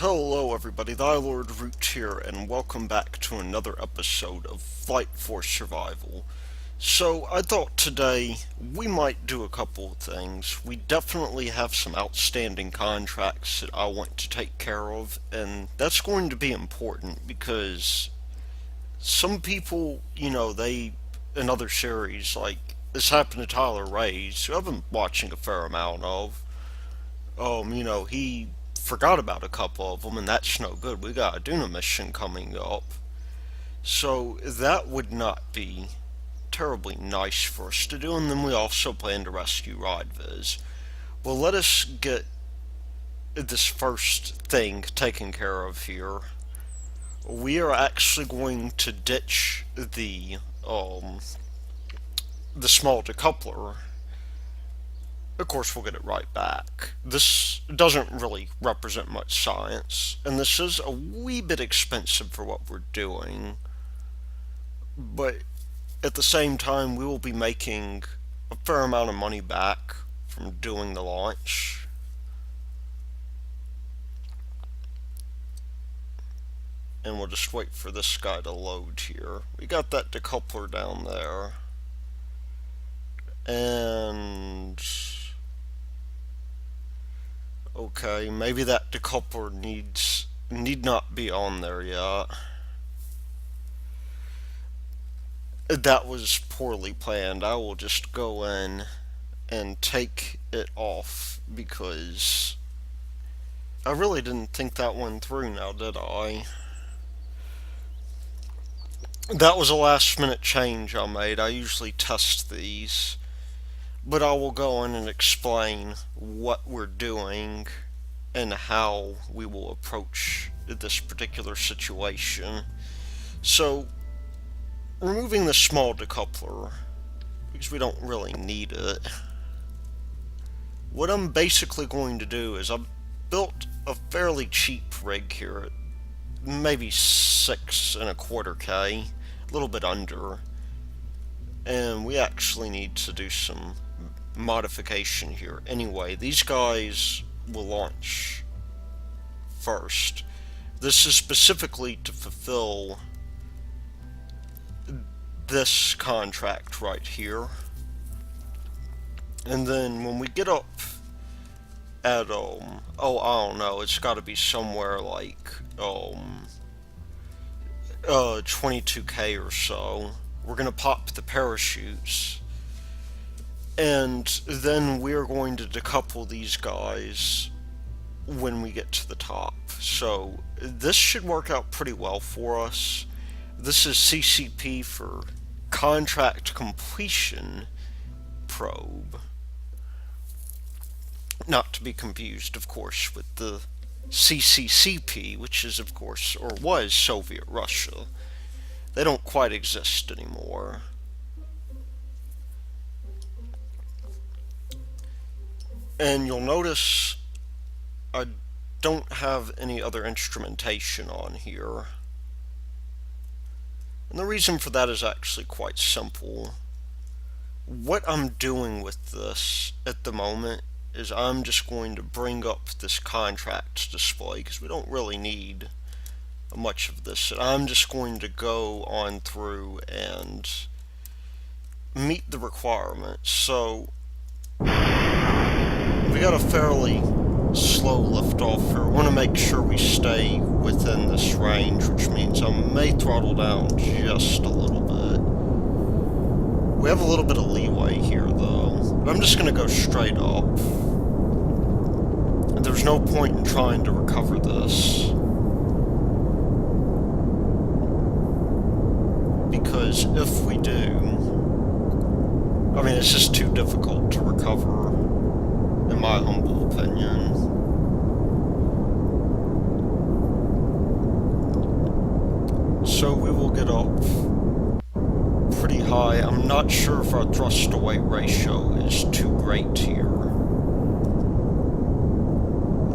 Hello everybody, the Lord Root here, and welcome back to another episode of Fight for Survival. So, I thought today we might do a couple of things. We definitely have some outstanding contracts that I want to take care of, and that's going to be important because some people, in other series, like this happened to Tyler Ray's, who I've been watching a fair amount of, he forgot about a couple of them, and that's no good. We got a Duna mission coming up. So that would not be terribly nice for us to do, and then we also plan to rescue Rodvis. Well, let us get this first thing taken care of here. We are actually going to ditch the small decoupler. Of course, we'll get it right back. This doesn't really represent much science, and this is a wee bit expensive for what we're doing, but at the same time, we will be making a fair amount of money back from doing the launch. And we'll just wait for this guy to load here. We got that decoupler down there. And okay, maybe that decoupler need not be on there yet. That was poorly planned. I will just go in and take it off because I really didn't think that one through now, did I? That was a last minute change I made. I usually test these, but I will go in and explain what we're doing and how we will approach this particular situation. So, removing the small decoupler, because we don't really need it, what I'm basically going to do is I've built a fairly cheap rig here, maybe 6.25K, a little bit under, and we actually need to do some modification here. Anyway, these guys will launch first. This is specifically to fulfill this contract right here. And then when we get up at I don't know, it's got to be somewhere like 22K or so, we're gonna pop the parachutes, and then we're going to decouple these guys when we get to the top. So this should work out pretty well for us. This is CCP for Contract Completion Probe. Not to be confused, of course, with the CCCP, which is, of course, or was Soviet Russia. They don't quite exist anymore. And you'll notice I don't have any other instrumentation on here. And the reason for that is actually quite simple. What I'm doing with this at the moment is I'm just going to bring up this contract display because we don't really need much of this. And I'm just going to go on through and meet the requirements. So we got a fairly slow liftoff here. We want to make sure we stay within this range, which means I may throttle down just a little bit. We have a little bit of leeway here though, but I'm just going to go straight up. There's no point in trying to recover this, because if we do, I mean, it's just too difficult to recover, in my humble opinion. So we will get up pretty high. I'm not sure if our thrust to weight ratio is too great here.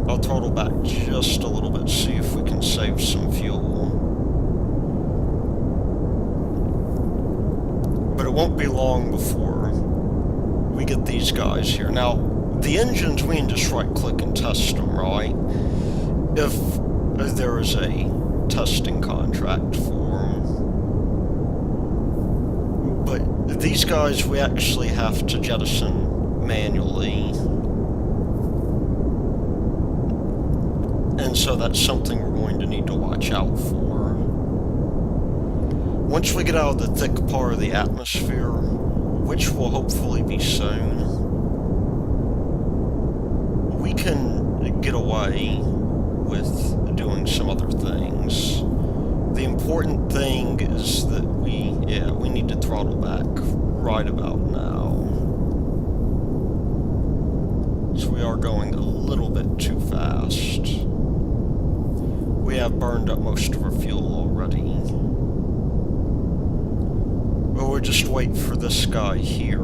I'll throttle back just a little bit, see if we can save some fuel. But it won't be long before we get these guys here. Now, the engines, we can just right-click and test them, right? If there is a testing contract for them. But these guys we actually have to jettison manually. And so that's something we're going to need to watch out for. Once we get out of the thick part of the atmosphere, which will hopefully be soon, we can get away with doing some other things. The important thing is that we need to throttle back right about now. So we are going a little bit too fast. We have burned up most of our fuel already. But we'll just wait for this guy here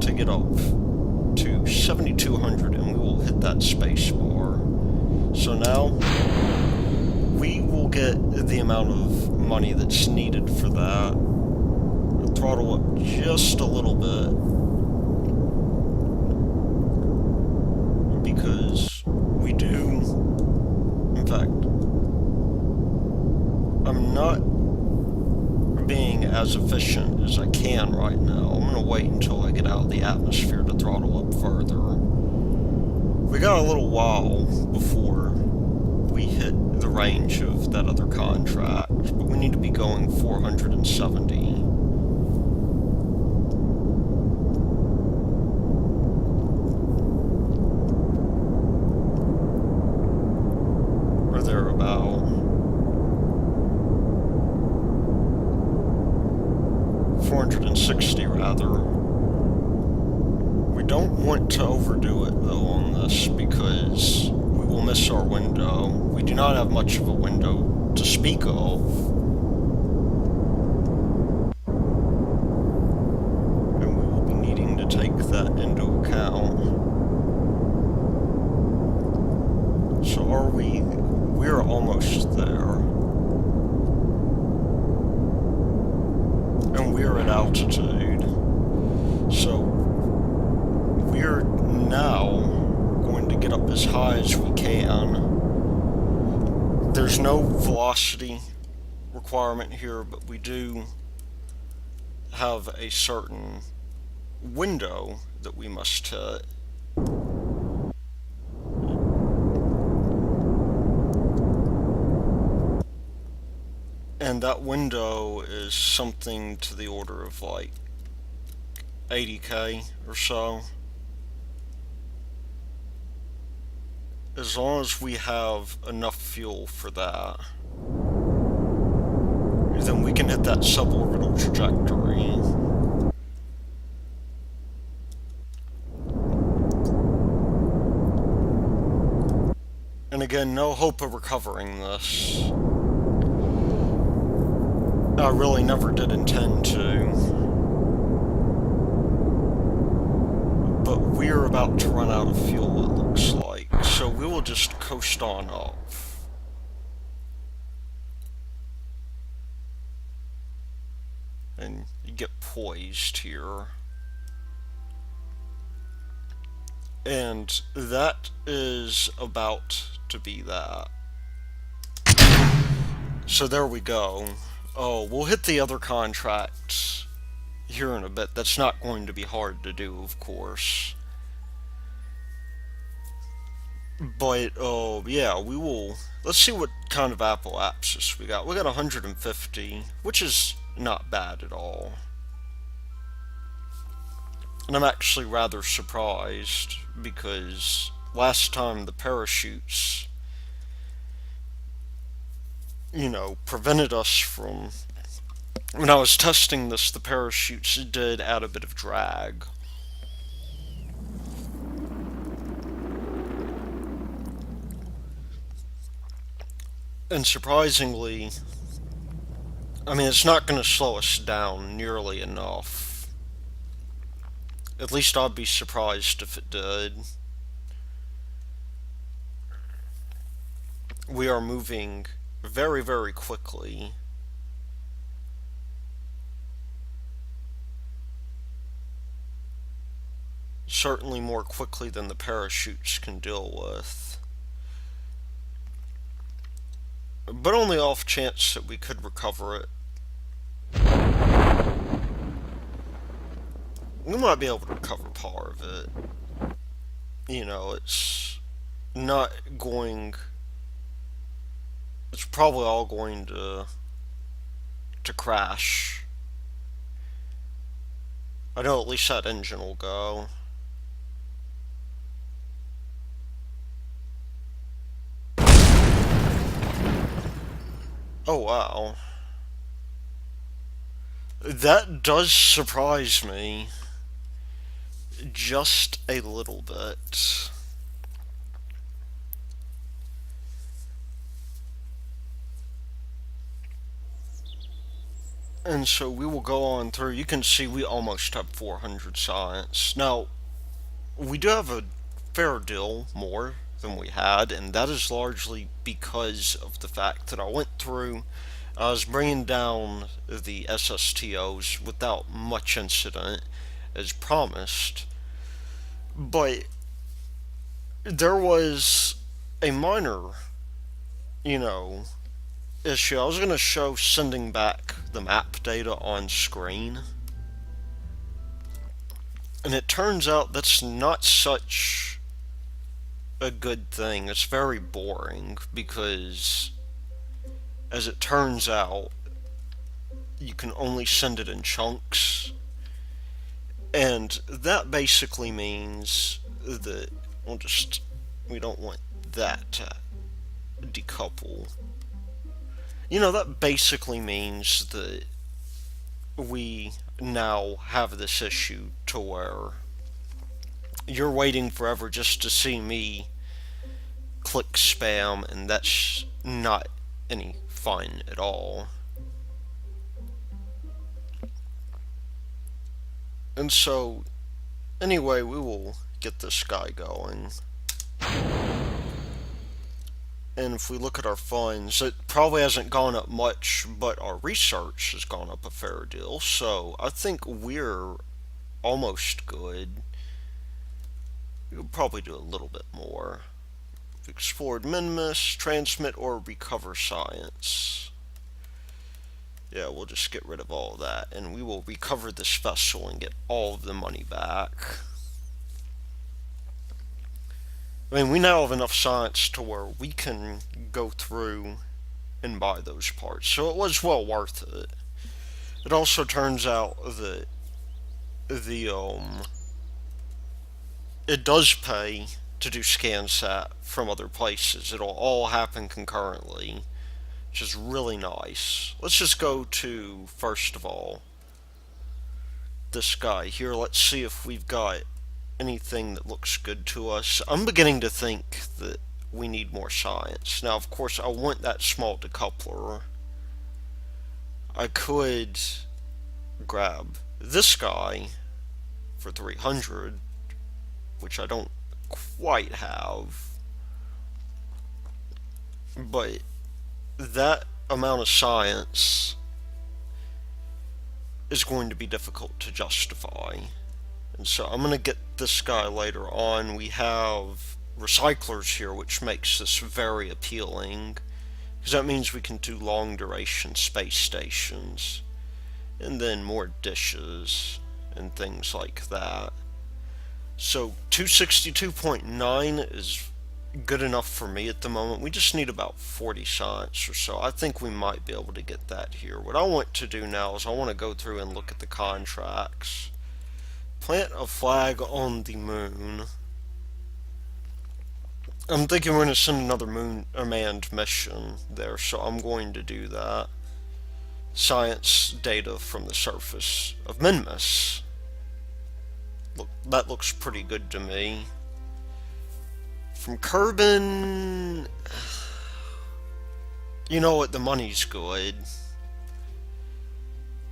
to get up to 7,200 and we will hit that space bar. So now we will get the amount of money that's needed for that. We'll throttle up just a little bit because we do, in fact, I'm not being as efficient as I can right now. I'm gonna wait until I get out of the atmosphere to throttle up further. We got a little while before we hit the range of that other contract, but we need to be going 470. Or thereabout. 460 rather. We don't want to overdo it though on this because we will miss our window. We do not have much of a window to speak of. And we will be needing to take that into account. So we're almost there. And we're at altitude. So we're now going to get up as high as we can. There's no velocity requirement here, but we do have a certain window that we must hit. And that window is something to the order of like 80k or so. As long as we have enough fuel for that, then we can hit that suborbital trajectory. And again, no hope of recovering this. I really never did intend to. But we're about to run out of fuel, it looks like. So we will just coast on up. And get poised here. And that is about to be that. So there we go. Oh, we'll hit the other contracts here in a bit. That's not going to be hard to do, of course. But, oh, yeah, we will... Let's see what kind of apoapsis we got. We got 150, which is not bad at all. And I'm actually rather surprised, because last time the parachutes, prevented us from... When I was testing this, the parachutes did add a bit of drag. And surprisingly, I mean, it's not going to slow us down nearly enough. At least I'd be surprised if it did. We are moving very, very quickly. Certainly more quickly than the parachutes can deal with. but on the off chance that we could recover it, we might be able to recover part of it. It's not going. It's probably all going to crash. I know at least that engine will go. Oh wow. That does surprise me just a little bit. And so we will go on through. You can see we almost have 400 science. Now, we do have a fair deal more than we had, and that is largely because of the fact that I went through. I was bringing down the SSTOs without much incident, as promised, but there was a minor, you know, issue. I was going to show sending back the map data on screen, and it turns out that's not such a good thing. It's very boring because, as it turns out, you can only send it in chunks, and that basically means that we don't want that to decouple. That basically means that we now have this issue to where you're waiting forever just to see me click spam, and that's not any fun at all. And so, anyway, we will get this guy going. And if we look at our funds, it probably hasn't gone up much, but our research has gone up a fair deal. So I think we're almost good. We'll probably do a little bit more. We've explored minimus, transmit, or recover science. Yeah, we'll just get rid of all of that, and we will recover this vessel and get all of the money back. I mean, we now have enough science to where we can go through and buy those parts, so it was well worth it. It also turns out that it does pay to do ScanSat from other places. It'll all happen concurrently, which is really nice. Let's just go to, first of all, this guy here. Let's see if we've got anything that looks good to us. I'm beginning to think that we need more science. Now, of course, I want that small decoupler. I could grab this guy for 300, which I don't quite have. But that amount of science is going to be difficult to justify. And so I'm going to get this guy later on. We have recyclers here, which makes this very appealing, because that means we can do long duration space stations, and then more dishes and things like that. So 262.9 is good enough for me at the moment. We just need about 40 science or so. I think we might be able to get that here. What I want to do now is I want to go through and look at the contracts. Plant a flag on the moon. I'm thinking we're going to send another moon manned mission there, so I'm going to do that. Science data from the surface of Minimus. Look, that looks pretty good to me. From Kerbin, you know what, the money's good.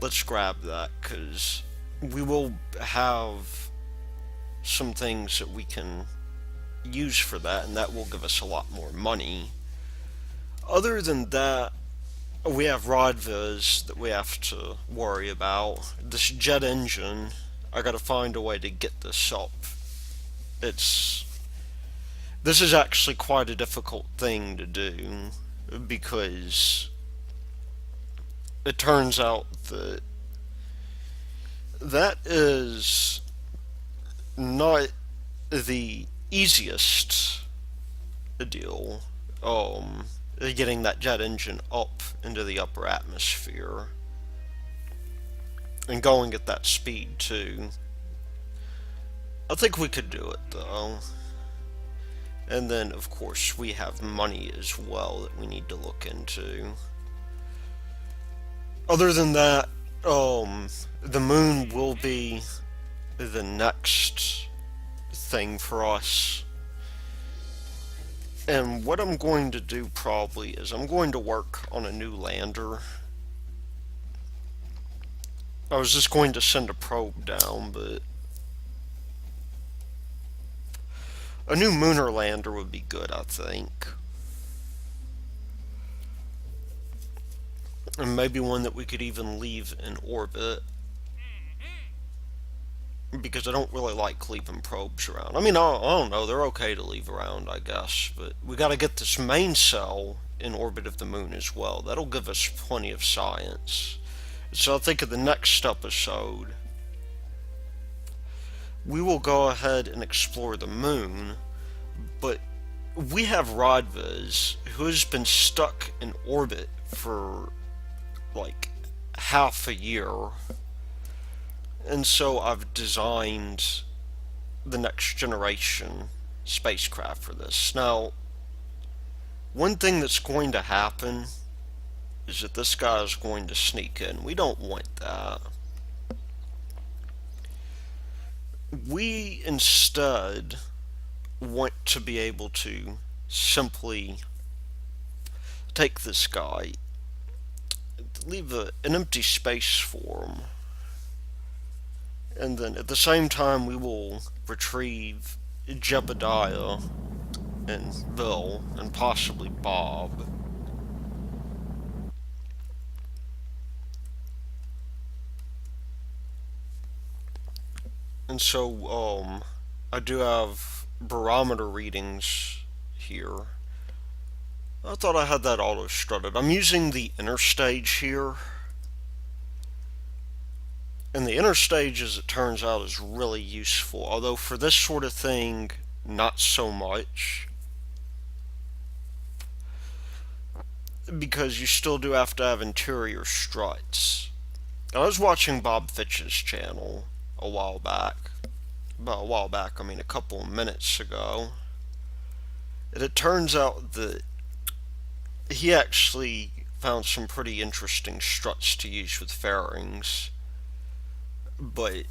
Let's grab that, because we will have some things that we can use for that, and that will give us a lot more money. Other than that, we have Rodvis that we have to worry about. This jet engine, I gotta find a way to get this up. This is actually quite a difficult thing to do. because it turns out that that is not the easiest deal. Getting that jet engine up into the upper atmosphere and going at that speed too. I think we could do it though. And then, of course, we have money as well that we need to look into. Other than that, the moon will be the next thing for us. And what I'm going to do probably is I'm going to work on a new lander. I was just going to send a probe down, but a new lunar lander would be good, I think. And maybe one that we could even leave in orbit. Because I don't really like leaving probes around. I mean, I don't know, they're okay to leave around, I guess. But we gotta get this main cell in orbit of the moon as well. That'll give us plenty of science. So I think in the next episode, we will go ahead and explore the moon. But we have Rodvis, who has been stuck in orbit for like half a year. And so I've designed the next generation spacecraft for this. Now, one thing that's going to happen is that this guy is going to sneak in. We don't want that. We instead want to be able to simply take this guy, leave an empty space for him, and then at the same time we will retrieve Jebediah and Bill and possibly Bob. And so I do have barometer readings here. I thought I had that auto strutted. I'm using the inner stage here. And the inner stage, as it turns out, is really useful. Although for this sort of thing, not so much. Because you still do have to have interior struts. I was watching Bob Fitch's channel a while back. I mean a couple of minutes ago. And it turns out that he actually found some pretty interesting struts to use with fairings. But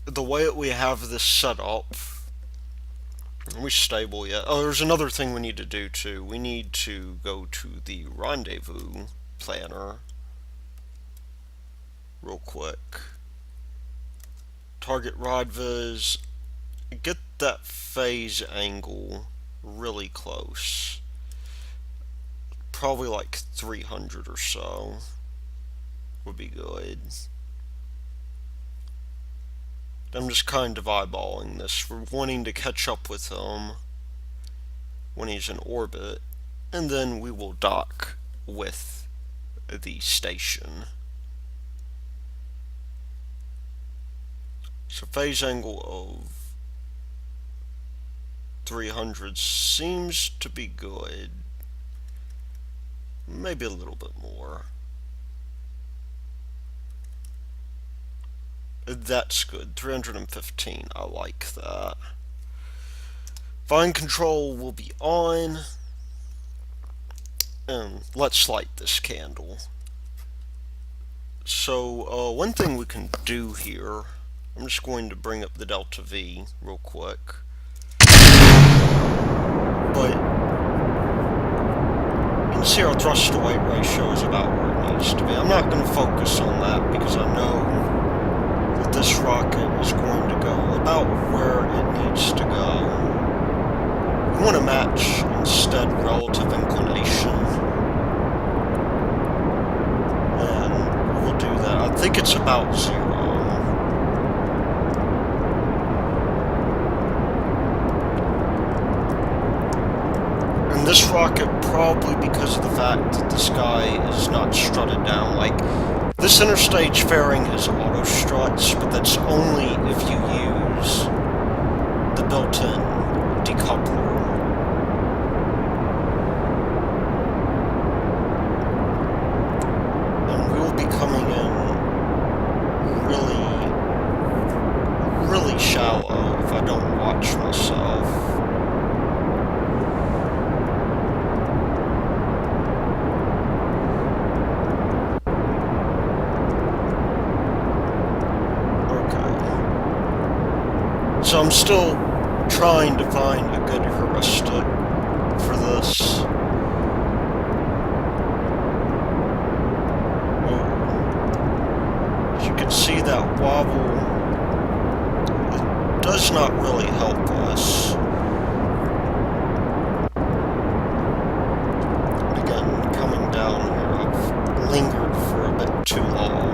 the way that we have this set up, are we stable yet? Oh, there's another thing we need to do too. We need to go to the rendezvous planner real quick. Target Rodvis. Get that phase angle really close. Probably like 300 or so would be good. I'm just kind of eyeballing this. We're wanting to catch up with him when he's in orbit, and then we will dock with the station. So phase angle of 300 seems to be good. Maybe a little bit more. That's good. 315. I like that. Fine control will be on. And let's light this candle. So, one thing we can do here, I'm just going to bring up the delta V real quick. But you can see our thrust to weight ratio is about where it needs to be. I'm not going to focus on that because I know that this rocket is going to go about where it needs to go. We want to match instead relative inclination. And we'll do that. I think it's about 0. And this rocket probably because of the fact that this guy is not strutted down. Like, this interstage fairing has auto struts, but that's only if you use the built-in decoupler. And we will be coming in really shallow if I don't watch myself. So I'm still trying to find a good heuristic for this. Oh. As you can see, that wobble, it does not really help us. And again, coming down here, I've lingered for a bit too long.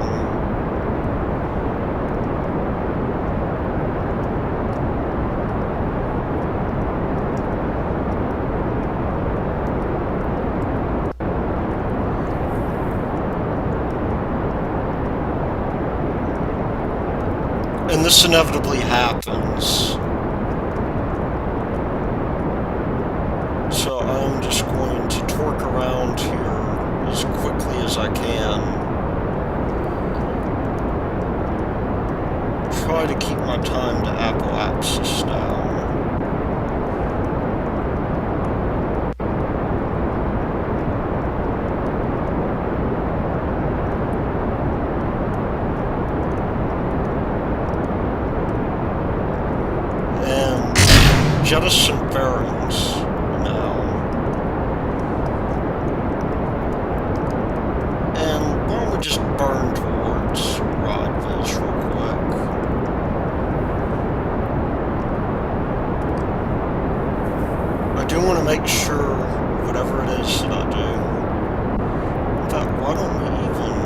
And this inevitably happens. So I'm just going to torque around here as quickly as I can. Try to keep my time to apoapsis down. Jettison bearings now. And why don't we just burn towards Rodvis real quick? I do want to make sure whatever it is that I do. In fact, why don't we even...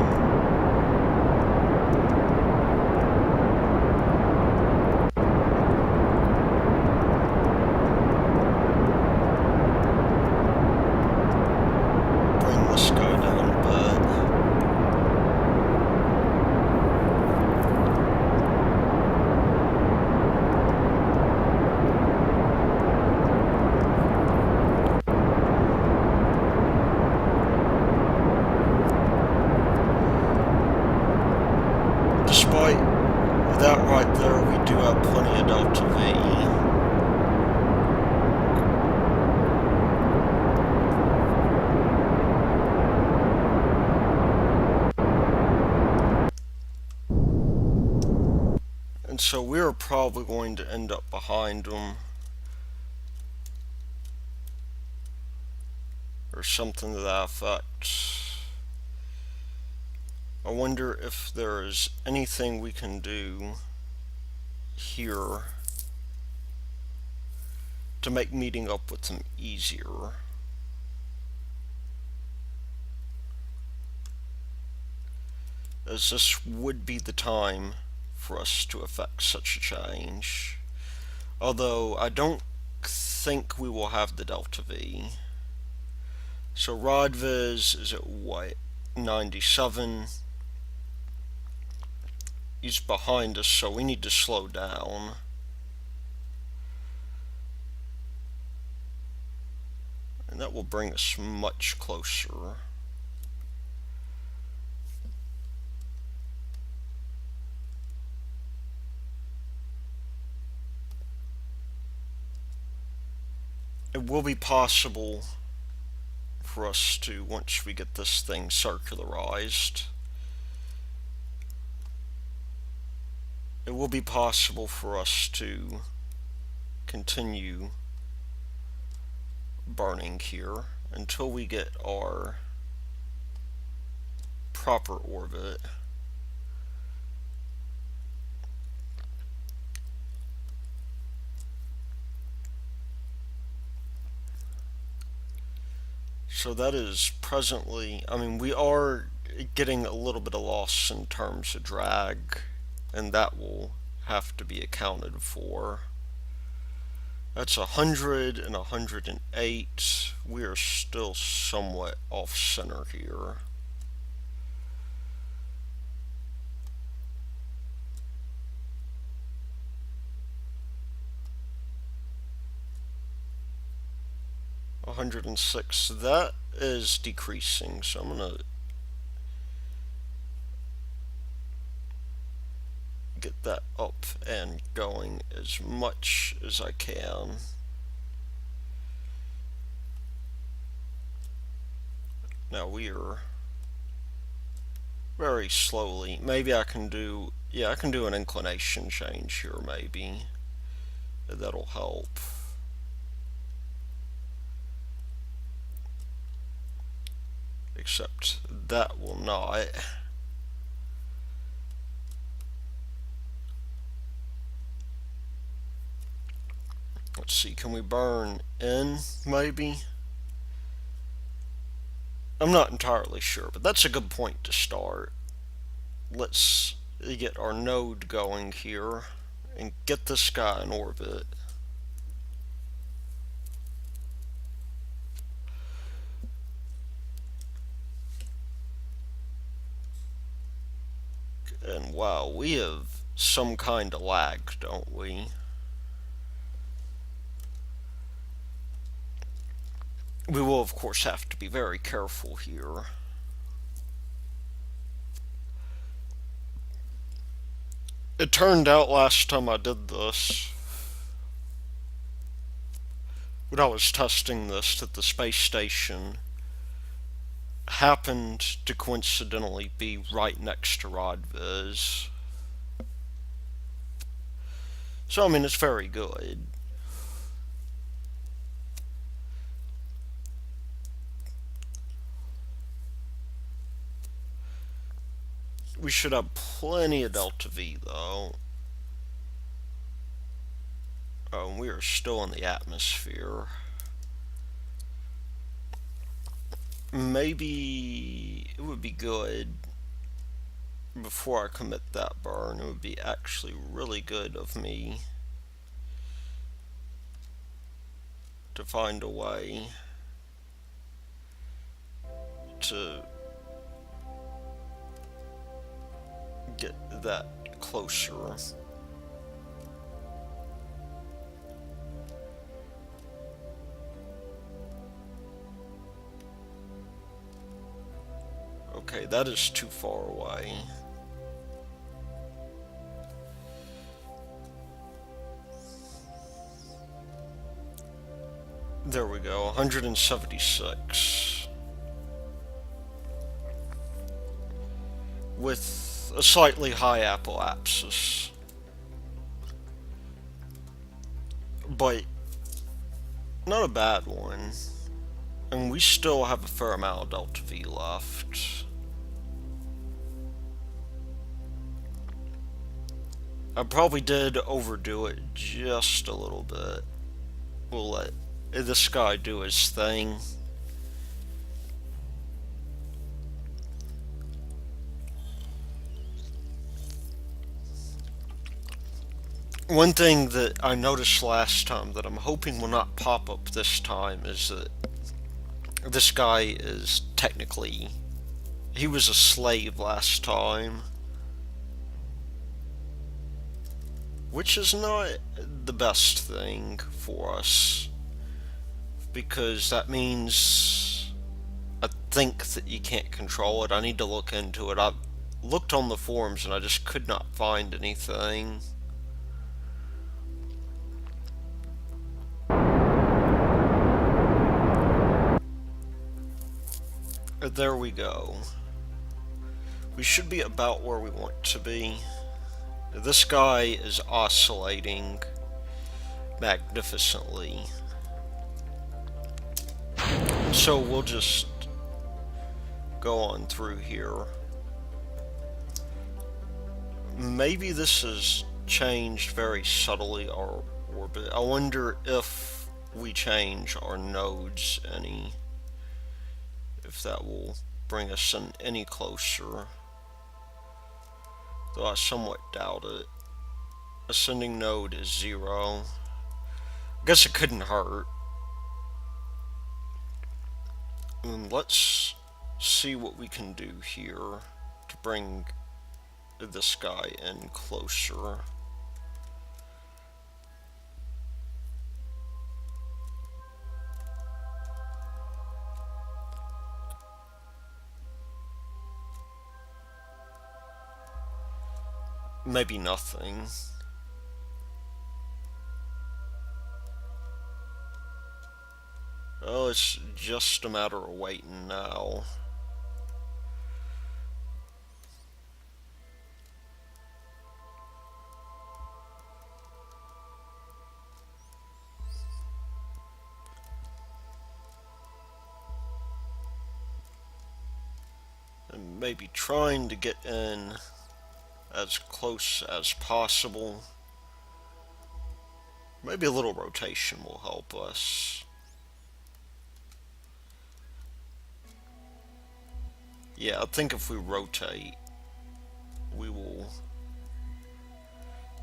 Despite that right there, we do have plenty of delta V. And so we're probably going to end up behind them. Or something to that effect. I wonder if there is anything we can do here to make meeting up with them easier. As this would be the time for us to effect such a change. Although I don't think we will have the delta V. So Rodvis is at what? 97. He's behind us, so we need to slow down. And that will bring us much closer. It will be possible for us to, once we get this thing circularized, it will be possible for us to continue burning here until we get our proper orbit. So that is presently, I mean, we are getting a little bit of loss in terms of drag, and that will have to be accounted for. That's 100 and 108. We are still somewhat off center here. $106. That is decreasing, so I'm gonna get that up and going as much as I can. Now we are very slowly. Maybe I can do, yeah, I can do an inclination change here, maybe. That'll help. Except that will not. Let's see, can we burn in, maybe? I'm not entirely sure, but that's a good point to start. Let's get our node going here and get this guy in orbit. And wow, we have some kind of lag, don't we? We will, of course, have to be very careful here. It turned out last time I did this, when I was testing this, that the space station happened to coincidentally be right next to Rodvis. So, I mean, it's very good. We should have plenty of delta V, though. Oh, and we are still in the atmosphere. Maybe it would be good, before I commit that burn, it would be actually really good of me to find a way to get that closer. Okay, that is too far away. There we go, 176. With a slightly high apoapsis. But not a bad one. And we still have a fair amount of delta V left. I probably did overdo it just a little bit. We'll let this guy do his thing. One thing that I noticed last time that I'm hoping will not pop up this time is that this guy is technically, he was a slave last time, which is not the best thing for us, because that means I think that you can't control it. I need to look into it. I looked on the forums and I just could not find anything. There we go. We should be about where we want to be. This guy is oscillating magnificently. So we'll just go on through here. Maybe this has changed very subtly our orbit. I wonder if we change our nodes any, if that will bring us in any closer. Though I somewhat doubt it. Ascending node is 0. Guess it couldn't hurt. And let's see what we can do here to bring this guy in closer. Maybe nothing. Oh, it's just a matter of waiting now. And maybe trying to get in as close as possible. Maybe a little rotation will help us. Yeah, I think if we rotate, we will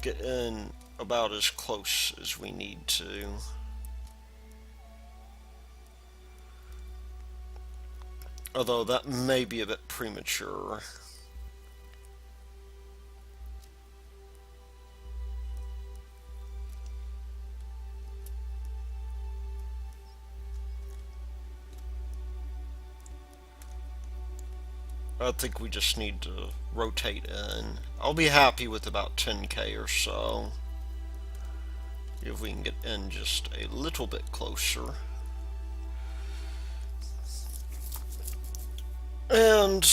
get in about as close as we need to. Although that may be a bit premature. I think we just need to rotate in. I'll be happy with about 10k or so. If we can get in just a little bit closer. And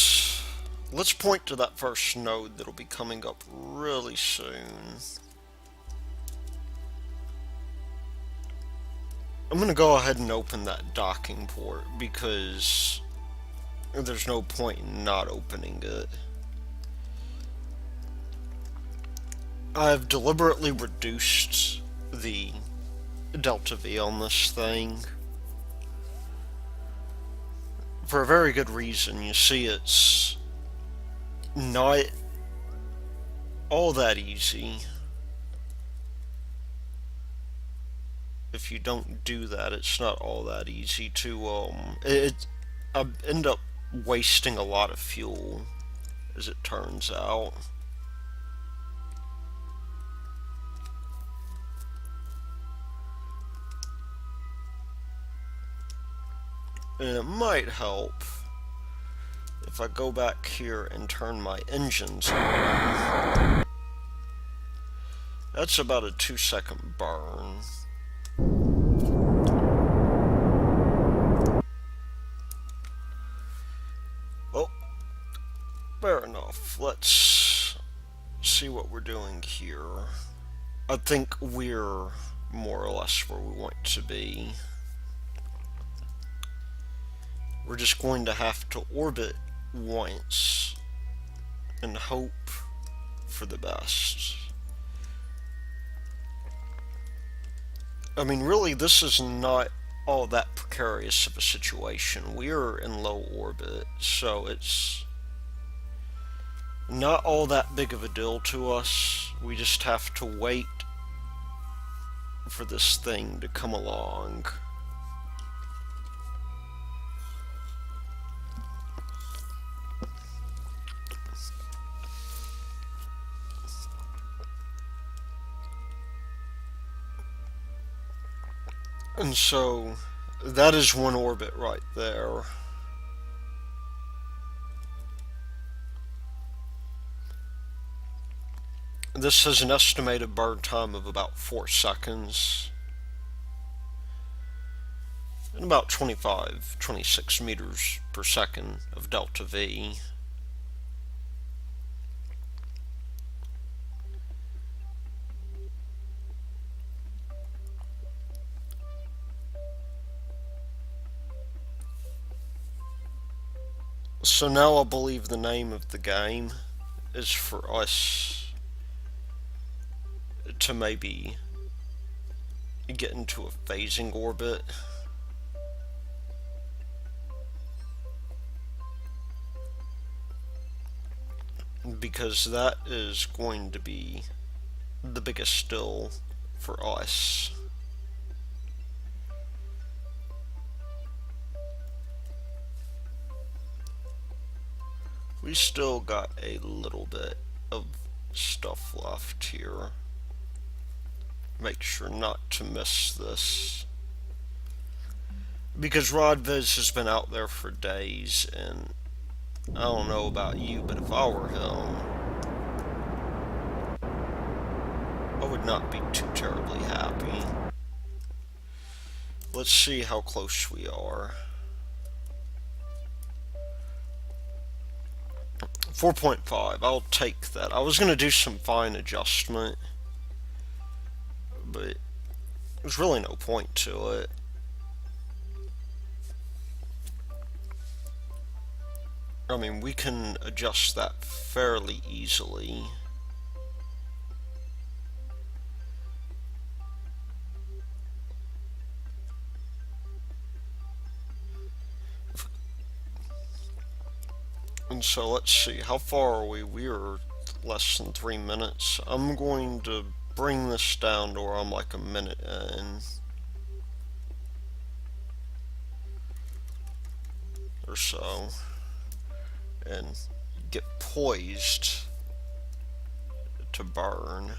let's point to that first node that'll be coming up really soon. I'm going to go ahead and open that docking port because there's no point in not opening it. I've deliberately reduced the delta V on this thing for a very good reason. You see, it's not all that easy. If you don't do that, it's not all that easy to I end up wasting a lot of fuel, as it turns out. And it might help if I go back here and turn my engines on. That's about a 2-second burn. Oh, fair enough. Let's see what we're doing here. I think we're more or less where we want to be. We're just going to have to orbit once and hope for the best. I mean, really, this is not all that precarious of a situation. We're in low orbit, so it's not all that big of a deal to us. We just have to wait for this thing to come along. And so, that is one orbit right there. This has an estimated burn time of about 4 seconds. And about 26 meters per second of delta V. So now I believe the name of the game is for us to maybe get into a phasing orbit. Because that is going to be the biggest still for us. We still got a little bit of stuff left here. Make sure not to miss this. Because Rodvis has been out there for days, and I don't know about you, but if I were him, I would not be too terribly happy. Let's see how close we are. 4.5, I'll take that. I was going to do some fine adjustment, but there's really no point to it. I mean, we can adjust that fairly easily. And so let's see, how far are we? We are less than 3 minutes. I'm going to bring this down to where I'm like a minute in. Or so. And get poised to burn.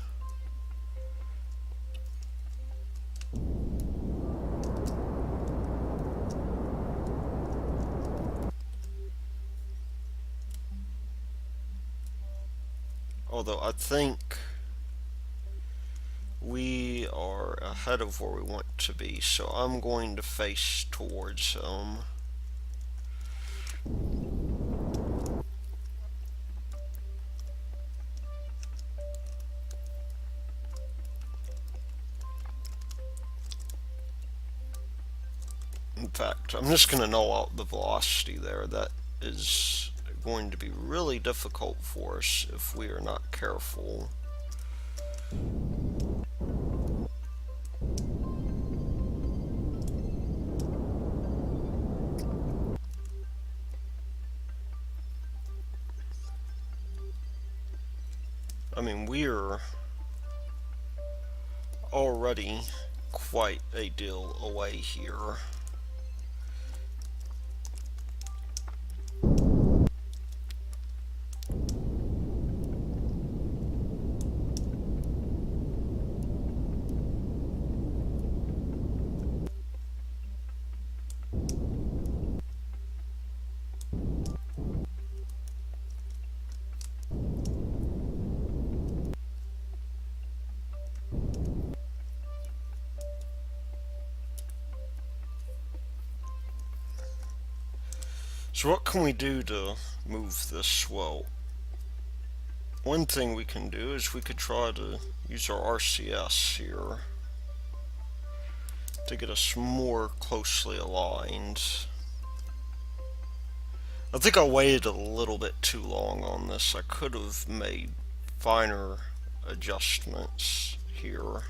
Although I think we are ahead of where we want to be, so I'm going to face towards him. In fact, I'm just going to null out the velocity there. That is going to be really difficult for us if we are not careful. I mean, we're already quite a deal away here. So what can we do to move this? Well, one thing we can do is we could try to use our RCS here to get us more closely aligned. I think I waited a little bit too long on this. I could have made finer adjustments here.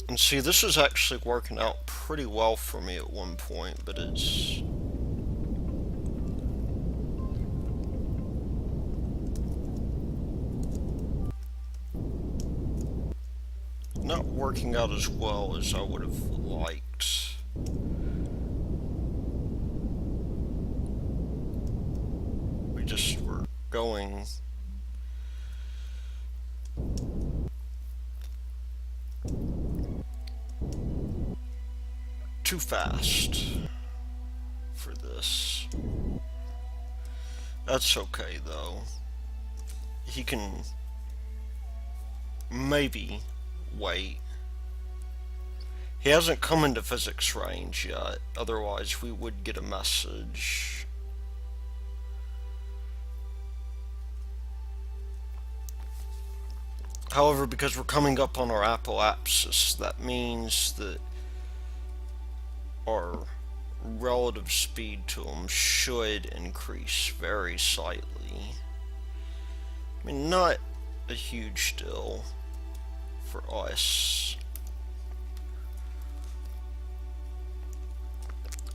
And see, this is actually working out pretty well for me at one point, but it's not working out as well as I would have liked. We just were going too fast for this. That's okay though. He can maybe wait. He hasn't come into physics range yet, otherwise we would get a message. However, because we're coming up on our apoapsis, that means that our relative speed to him should increase very slightly. I mean, not a huge deal for us.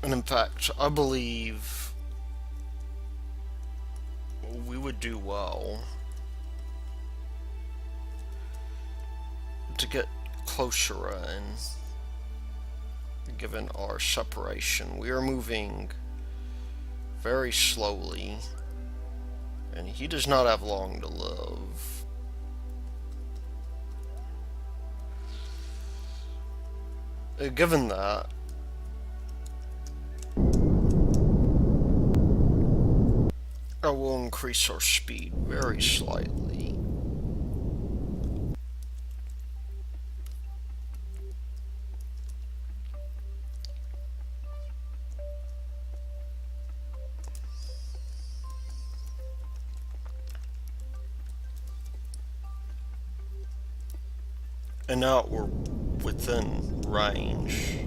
And in fact, I believe we would do well to get closer in, given our separation. We are moving very slowly, and he does not have long to live. Given that, I will increase our speed very slightly. And now we're within range.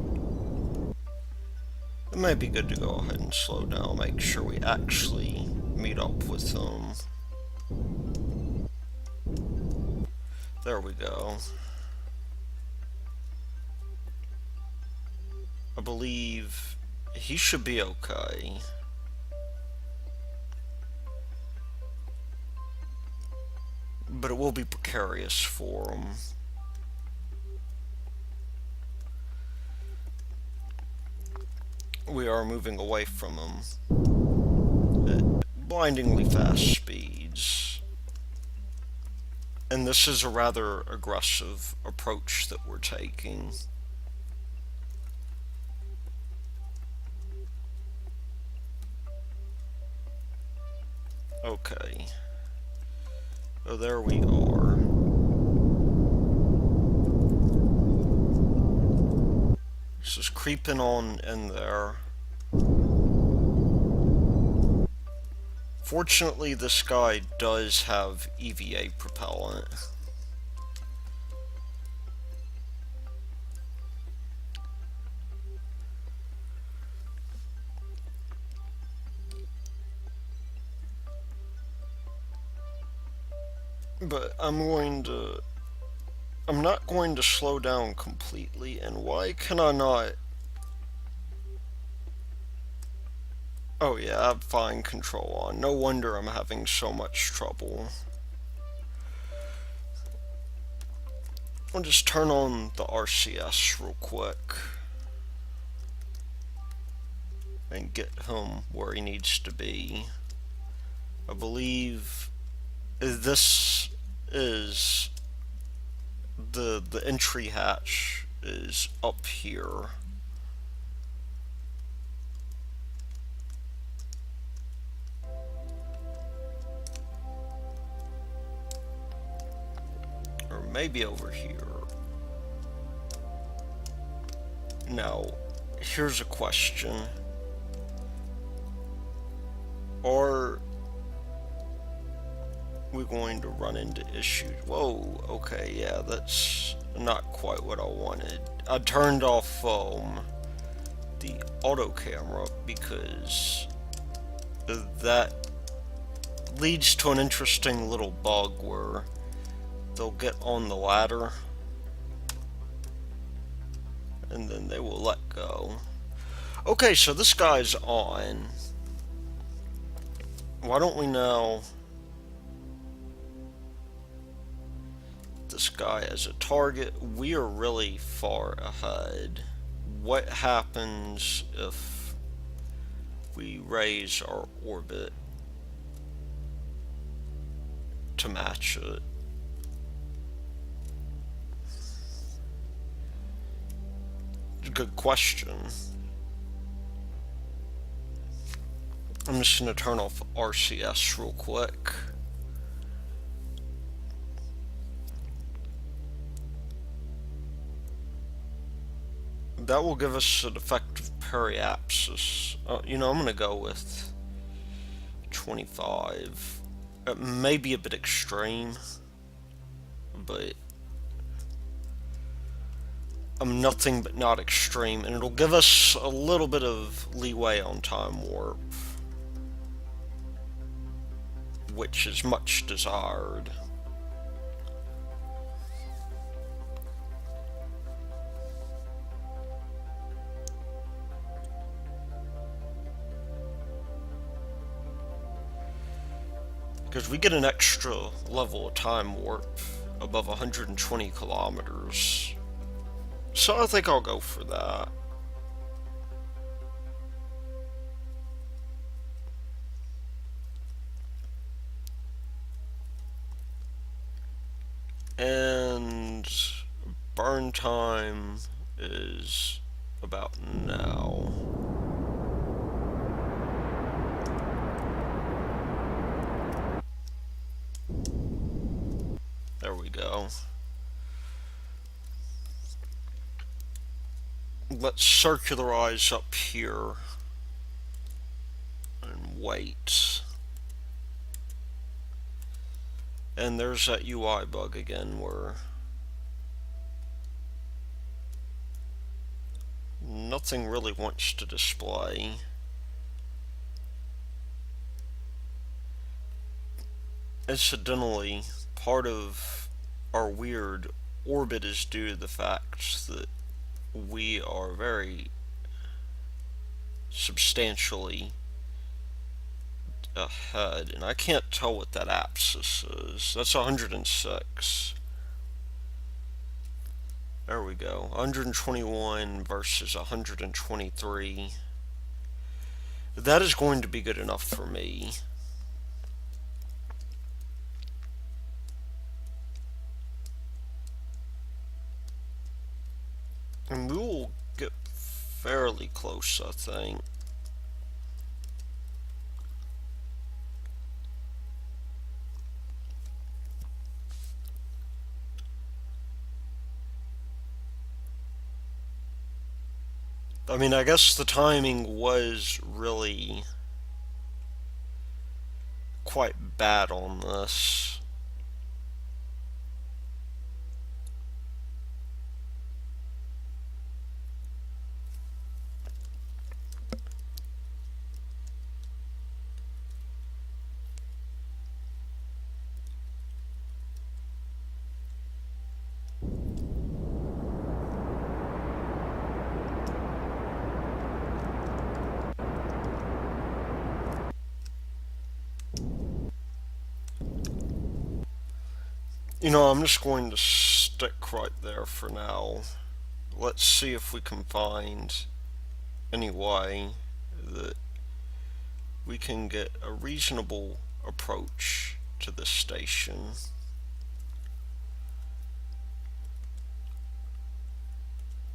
It may be good to go ahead and slow down, make sure we actually meet up with them. There we go. I believe he should be okay. But it will be precarious for him. We are moving away from him at blindingly fast speeds. And this is a rather aggressive approach that we're taking. Okay. Oh, there we are. This is creeping on in there. Fortunately, this guy does have EVA propellant. But I'm not going to slow down completely, and why can I not? Oh yeah, I have fine control on. No wonder I'm having so much trouble. I'll just turn on the RCS real quick and get him where he needs to be. I believe this is the entry hatch is up here. Or maybe over here. Now, here's a question. Are we going to run into issues? Whoa, okay, yeah, that's not quite what I wanted. I turned off the auto camera because that leads to an interesting little bug where they'll get on the ladder and then they will let go. Okay, so this guy's on. Why don't we now this guy as a target? We are really far ahead. What happens if we raise our orbit to match it? Good question. I'm just going to turn off RCS real quick. That will give us an effective periapsis. You know, I'm going to go with 25. It may be a bit extreme, but I'm nothing but not extreme, and it'll give us a little bit of leeway on time warp, which is much desired. Because we get an extra level of time warp above 120 kilometers. So I think I'll go for that. And burn time is about now. There we go. Let's circularize up here and wait. And there's that UI bug again where nothing really wants to display. Incidentally, part of our weird orbit is due to the fact that we are very substantially ahead, and I can't tell what that axis is. That's 106. There we go. 121 versus 123. That is going to be good enough for me. And we will get fairly close, I think. I mean, I guess the timing was really quite bad on this. You know, I'm just going to stick right there for now. Let's see if we can find any way that we can get a reasonable approach to this station.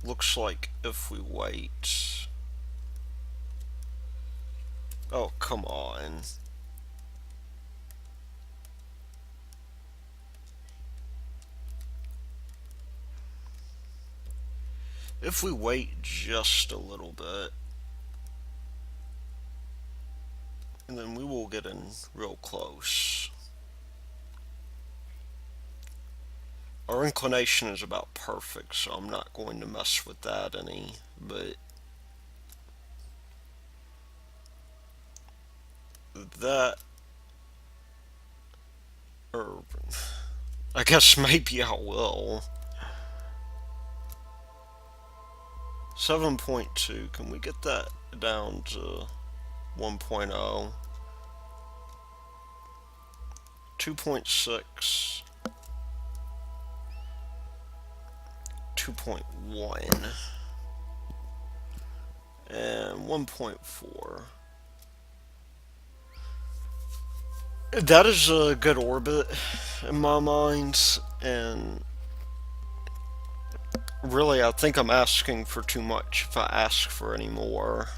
Looks like if we wait... Oh, come on. If we wait just a little bit, and then we will get in real close. Our inclination is about perfect, so I'm not going to mess with that any, but that, or I guess maybe I will. 7.2, can we get that down to 1.0? 2.6, 2.1, and 1.4. That is a good orbit in my mind, and really I think I'm asking for too much if I ask for any more.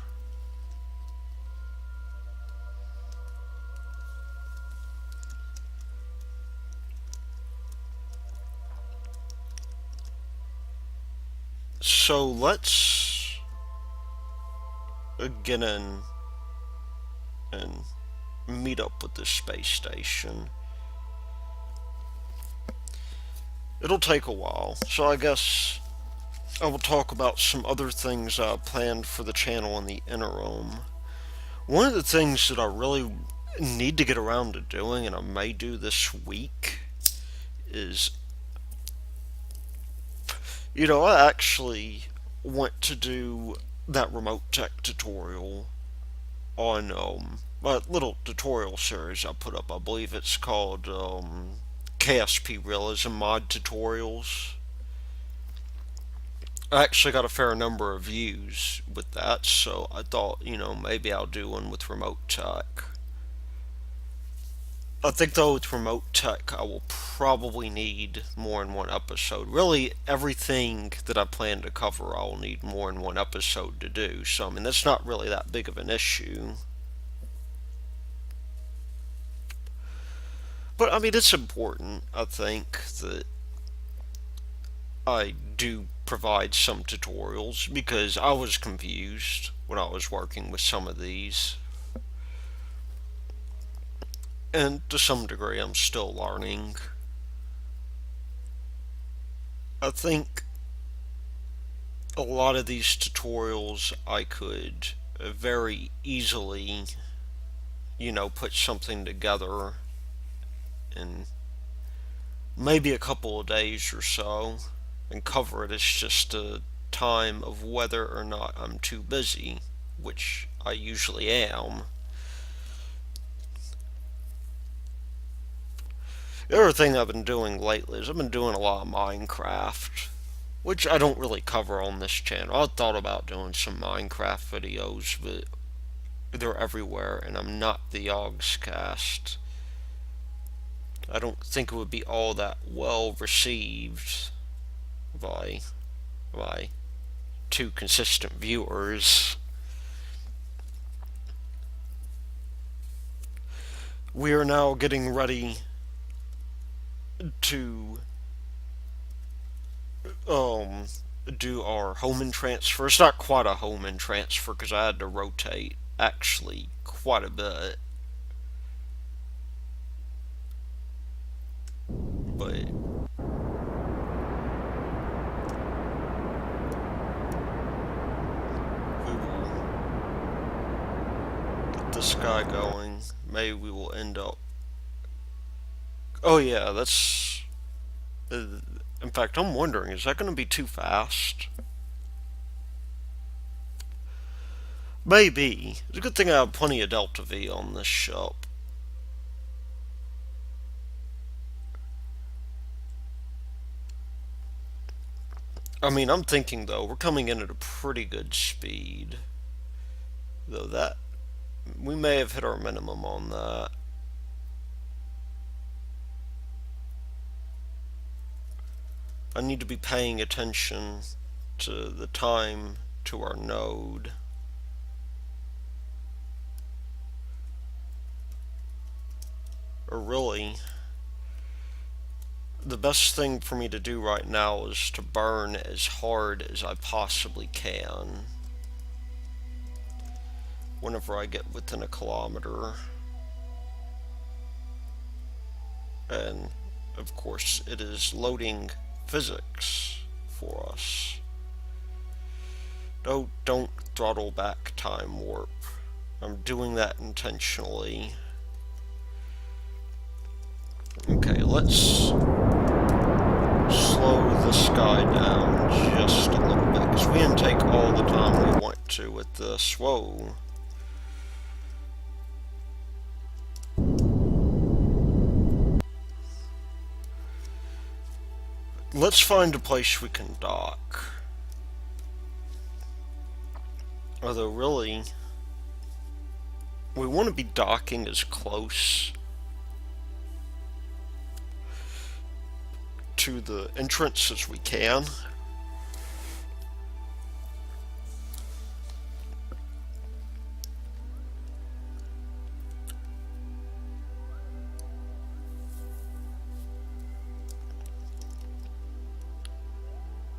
So let's get in and meet up with this space station. It'll take a while, so I guess I will talk about some other things I planned for the channel in the interim. One of the things that I really need to get around to doing, and I may do this week, is, you know, I actually want to do that remote tech tutorial on my little tutorial series I put up. I believe it's called KSP Realism Mod Tutorials. I actually got a fair number of views with that, so I thought, maybe I'll do one with remote tech. I think though with remote tech, I will probably need more than one episode. Really, everything that I plan to cover, I will need more than one episode to do. So, I mean, that's not really that big of an issue. But, I mean, it's important, I think, that I do provide some tutorials because I was confused when I was working with some of these. And to some degree, I'm still learning. I think a lot of these tutorials I could very easily, put something together in maybe a couple of days or so and cover it. It's just a time of whether or not I'm too busy, which I usually am. The other thing I've been doing lately is I've been doing a lot of Minecraft, which I don't really cover on this channel. I thought about doing some Minecraft videos, but they're everywhere, and I'm not the Yogscast. I don't think it would be all that well received by two consistent viewers. We are now getting ready to do our home transfer. It's not quite a home transfer because I had to rotate actually quite a bit. But we will get this guy going. Maybe we will end up. Oh yeah, that's. In fact, I'm wondering, is that going to be too fast? Maybe. It's a good thing I have plenty of Delta V on this ship. I mean, I'm thinking though, we're coming in at a pretty good speed. Though that, we may have hit our minimum on that. I need to be paying attention to the time to our node. Or really, the best thing for me to do right now is to burn as hard as I possibly can whenever I get within a kilometer. And of course it is loading physics for us. No, don't throttle back time warp. I'm doing that intentionally. Okay, let's slow this guy down just a little bit, because we can take all the time we want to with this. Whoa. Let's find a place we can dock. Although really, we want to be docking as close to the entrance as we can.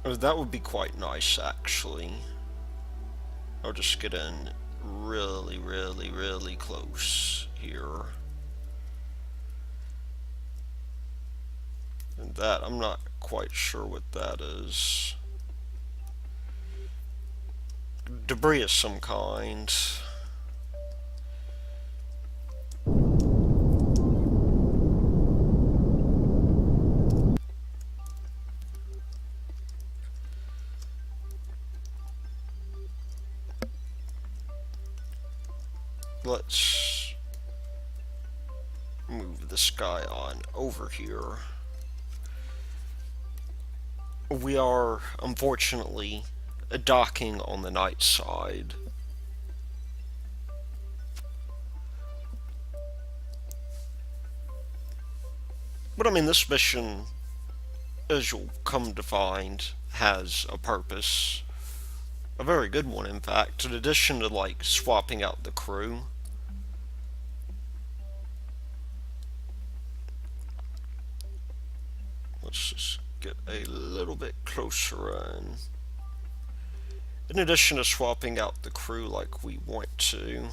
That would be quite nice, actually. I'll just get in really, really, really close here. And that, I'm not quite sure what that is. Debris of some kind. Let's this guy on over here. We are, unfortunately, docking on the night side. But I mean, this mission, as you'll come to find, has a purpose. A very good one, in fact. In addition to, like, swapping out the crew. Let's just get a little bit closer in addition to swapping out the crew like we want to,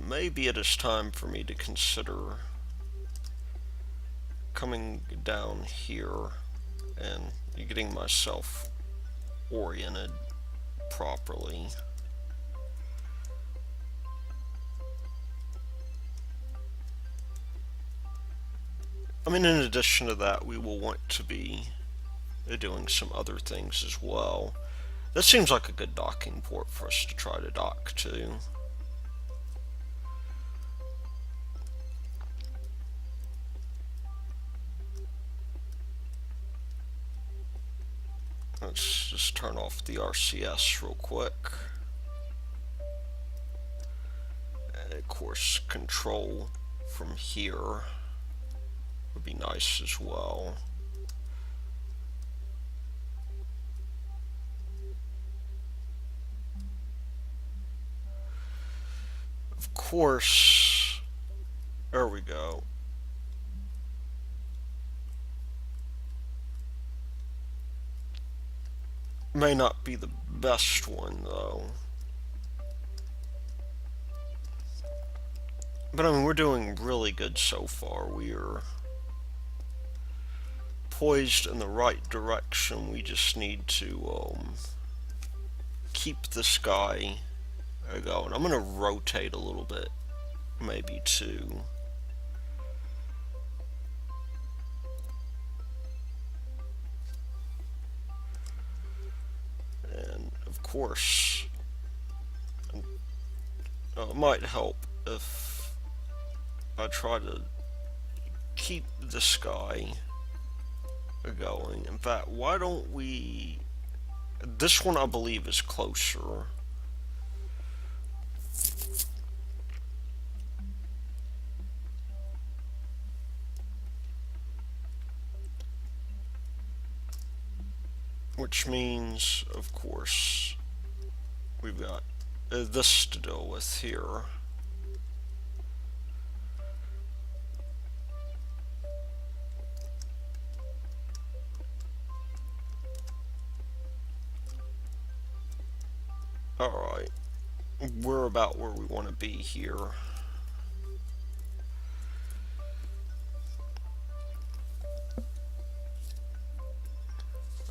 maybe it is time for me to consider coming down here and getting myself oriented properly. I mean, in addition to that, we will want to be doing some other things as well. This seems like a good docking port for us to try to dock to. Let's just turn off the RCS real quick. And of course, control from here would be nice as well. Of course, there we go. May not be the best one though. But I mean, we're doing really good so far. We're poised in the right direction. We just need to keep this guy going. I'm gonna rotate a little bit, maybe too. And of course, it might help if I try to keep this guy going. In fact, why don't we... This one I believe is closer. Which means, of course, we've got this to deal with here. Alright, we're about where we want to be here.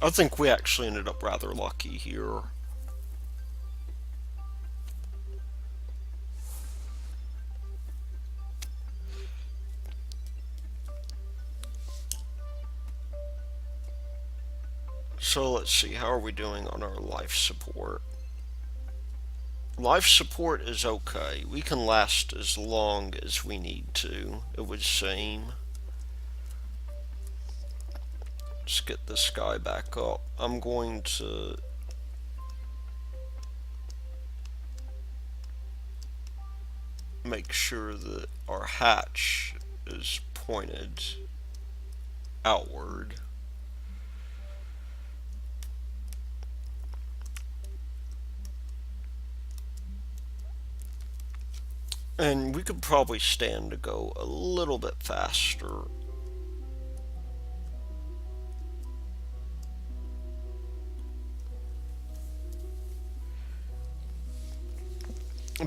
I think we actually ended up rather lucky here. So let's see, how are we doing on our life support? Life support is okay. We can last as long as we need to, it would seem. Let's get this guy back up. I'm going to make sure that our hatch is pointed outward. And we could probably stand to go a little bit faster.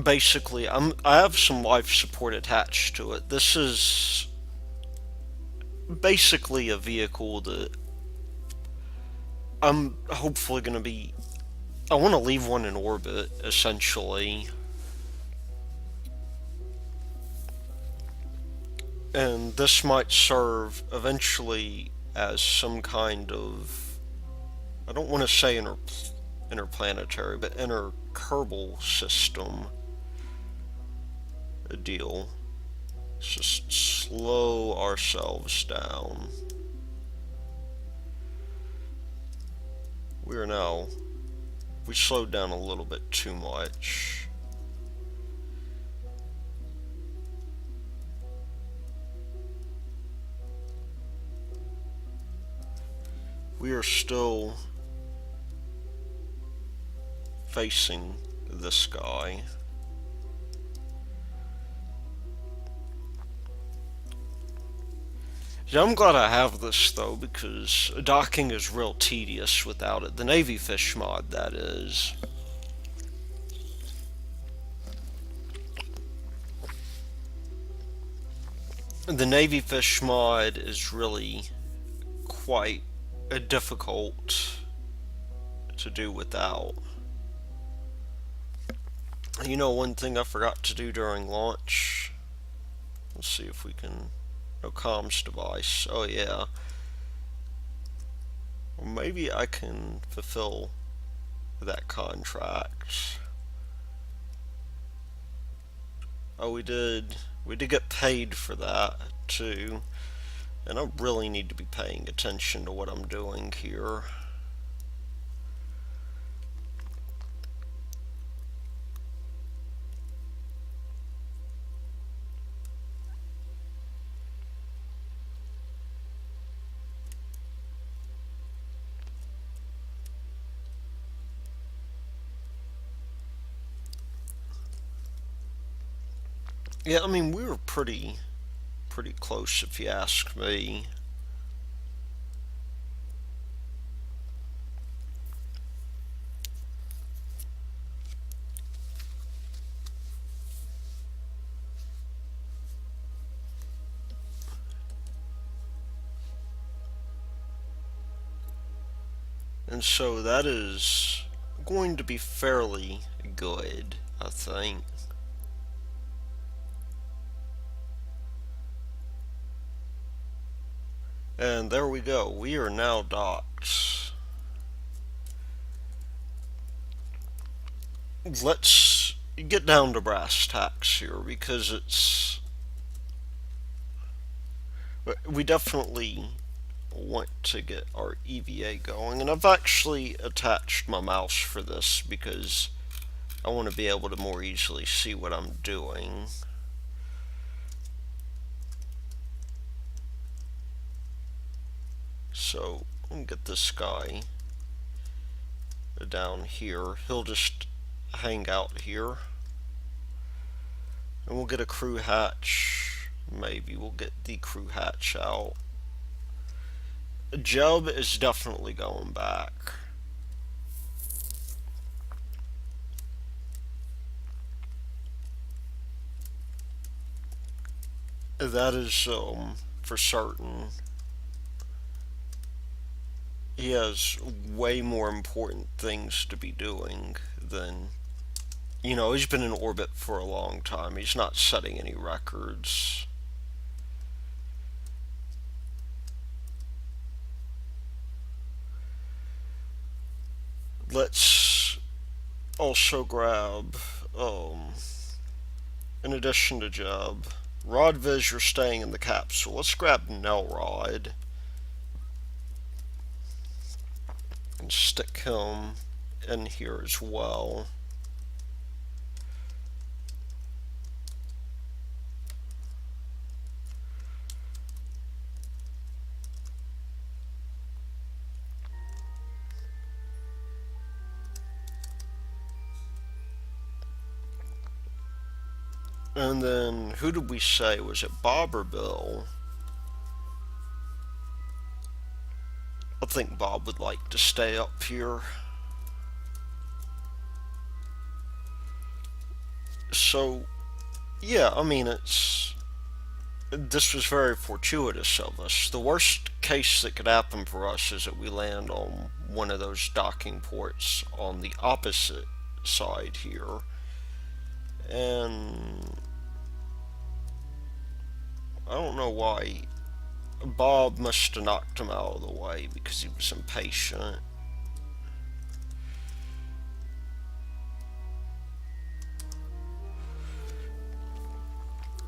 Basically, I have some life support attached to it. This is basically a vehicle that I'm hopefully going to be... I want to leave one in orbit, essentially. And this might serve eventually as some kind of... I don't want to say interplanetary, but interkerbal system deal. Let's just slow ourselves down. We slowed down a little bit too much. We are still facing this guy. Yeah, I'm glad I have this though, because docking is real tedious without it. The Navy Fish mod, that is. The Navy Fish mod is really quite difficult to do without. You know, one thing I forgot to do during launch. Let's see if we can. No comms device. Oh, yeah. Or maybe I can fulfill that contract. Oh, we did. We did get paid for that, too. And I really need to be paying attention to what I'm doing here. Yeah, I mean, we were pretty close if you ask me. And so that is going to be fairly good, I think. And there we go. We are now docked. Let's get down to brass tacks here, because we definitely want to get our EVA going. And I've actually attached my mouse for this because I want to be able to more easily see what I'm doing. So I'm gonna get this guy down here. He'll just hang out here. And we'll get a crew hatch. Maybe we'll get the crew hatch out. Jub is definitely going back. That is for certain. He has way more important things to be doing than, he's been in orbit for a long time. He's not setting any records. Let's also grab, in addition to Jub, Rodvis, you're staying in the capsule. Let's grab Nelrod and stick him in here as well. And then, who did we say? Was it Bob or Bill? I think Bob would like to stay up here. So, yeah, I mean, this was very fortuitous of us. The worst case that could happen for us is that we land on one of those docking ports on the opposite side here. And I don't know why. Bob must have knocked him out of the way because he was impatient.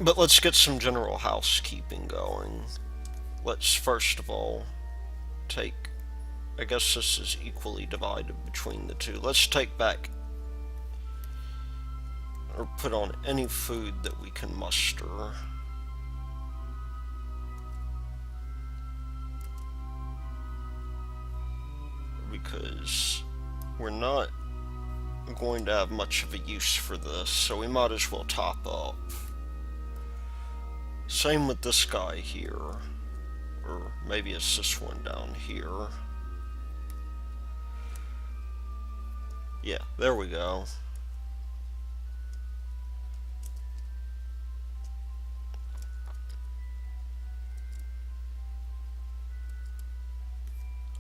But let's get some general housekeeping going. Let's first of all take, I guess this is equally divided between the two. Let's take back or put on any food that we can muster. Because we're not going to have much of a use for this, so we might as well top up. Same with this guy here, or maybe it's this one down here. Yeah, there we go.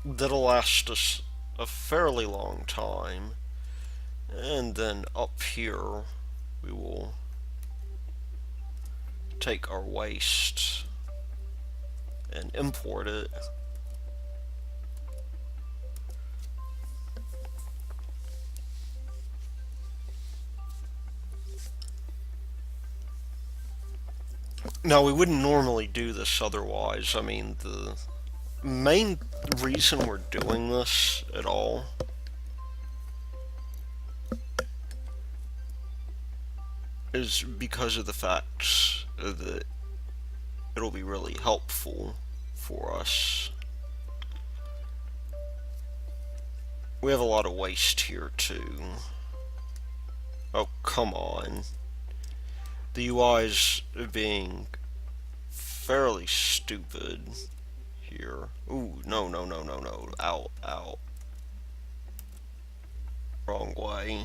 That'll last us a fairly long time. And then up here, we will take our waste and import it. Now, we wouldn't normally do this otherwise. I mean, the main reason we're doing this at all is because of the fact that it'll be really helpful for us. We have a lot of waste here too. Oh, come on. The UI's being fairly stupid here. Ooh, no, no, no, no, no. Out, out. Wrong way.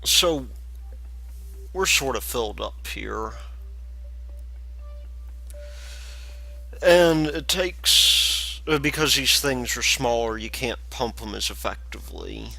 So, we're sort of filled up here. And it takes, because these things are smaller, you can't pump them as effectively.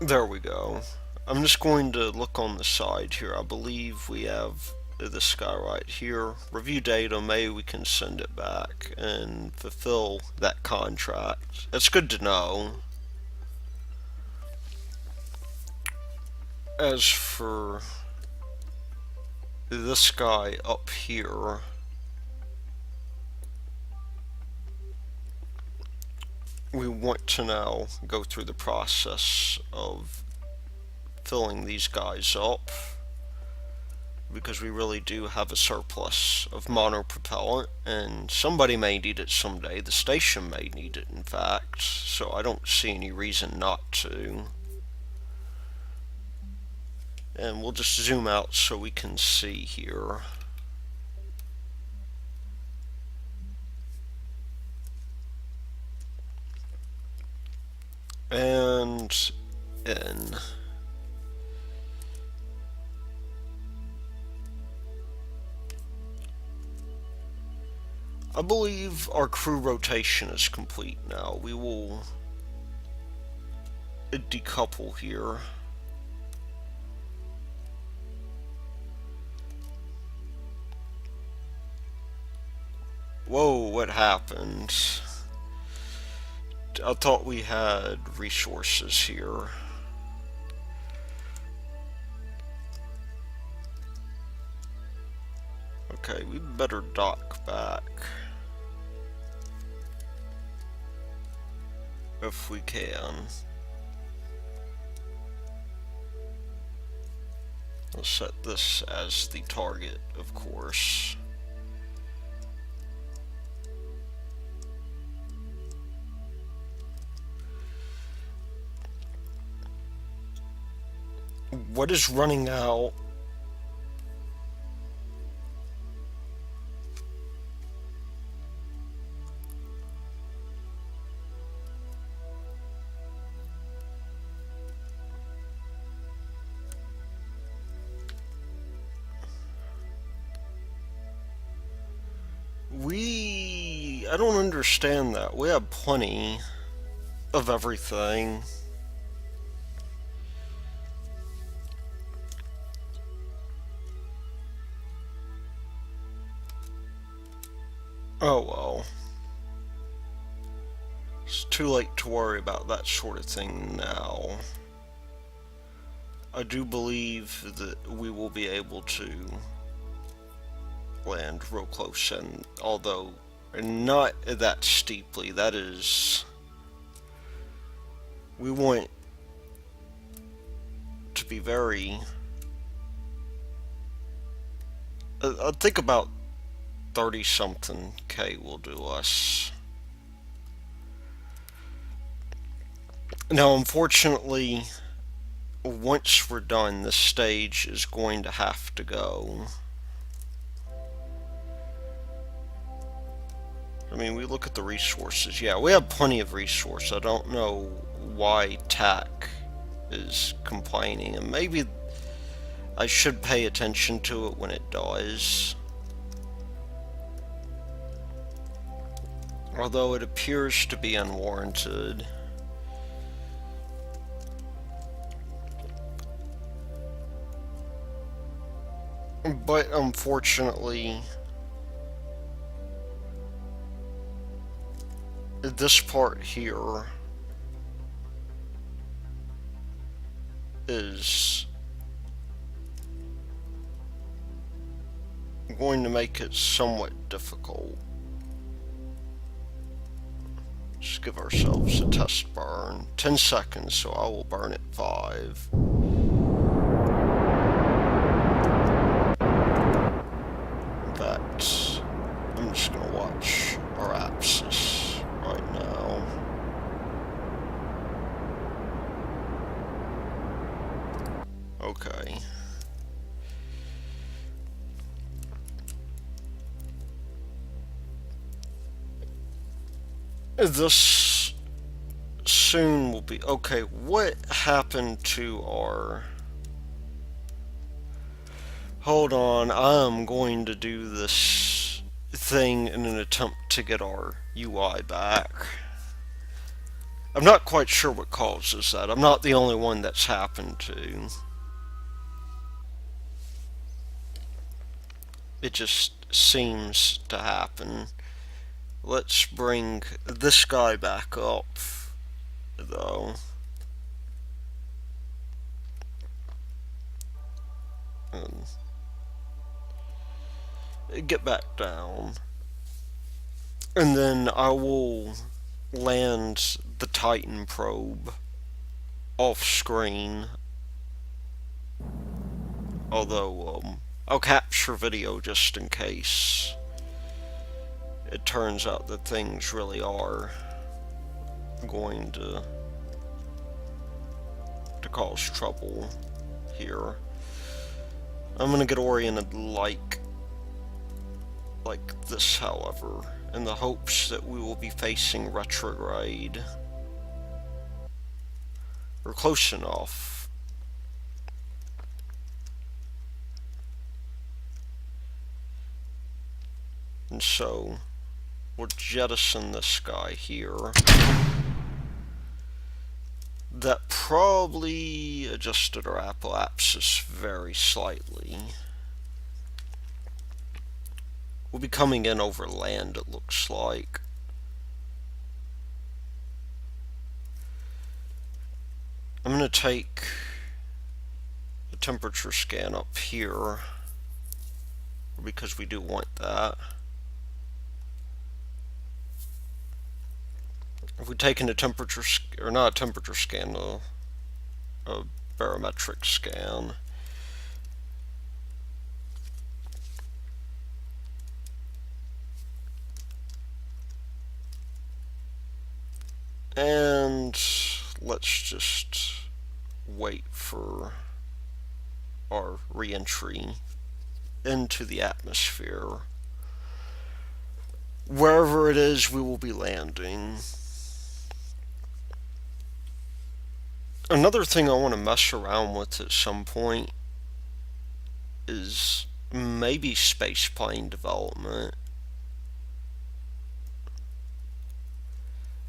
There we go. I'm just going to look on the side here. I believe we have this guy right here. Review data, maybe we can send it back and fulfill that contract. It's good to know. As for this guy up here, we want to now go through the process of filling these guys up, because we really do have a surplus of monopropellant, and somebody may need it someday. The station may need it, in fact, so I don't see any reason not to. And we'll just zoom out so we can see here. And in. I believe our crew rotation is complete now. We will decouple here. Whoa, what happened? I thought we had resources here. Okay, we better dock back. If we can. We'll set this as the target, of course. What is running out? I don't understand that. We have plenty of everything. Oh well. It's too late to worry about that sort of thing now. I do believe that we will be able to land real close, and although not that steeply, that is. We want to be very. I think about 30 something K will do us. Now, unfortunately, once we're done, this stage is going to have to go. I mean, we look at the resources. Yeah, we have plenty of resources. I don't know why TAC is complaining, and maybe I should pay attention to it when it does. Although it appears to be unwarranted. But unfortunately, this part here is going to make it somewhat difficult. Just give ourselves a test burn. 10 seconds, so I will burn at 5. But I'm just gonna watch our abscess right now. Okay. This soon will be... Okay, what happened to our... Hold on, I'm going to do this thing in an attempt to get our UI back. I'm not quite sure what causes that. I'm not the only one that's happened to. It just seems to happen. Let's bring this guy back up, though. And get back down. And then I will land the Titan probe off screen. Although, I'll capture video just in case it turns out that things really are going to cause trouble here. I'm gonna get oriented like this, however, in the hopes that we will be facing retrograde. We're close enough. And so, we'll jettison this guy here. That probably adjusted our apoapsis very slightly. We'll be coming in over land, it looks like. I'm going to take the temperature scan up here, because we do want that. If we take in a temperature, or not a temperature scan, a barometric scan, and let's just wait for our re-entry into the atmosphere. Wherever it is, we will be landing. Another thing I want to mess around with at some point is maybe spaceplane development.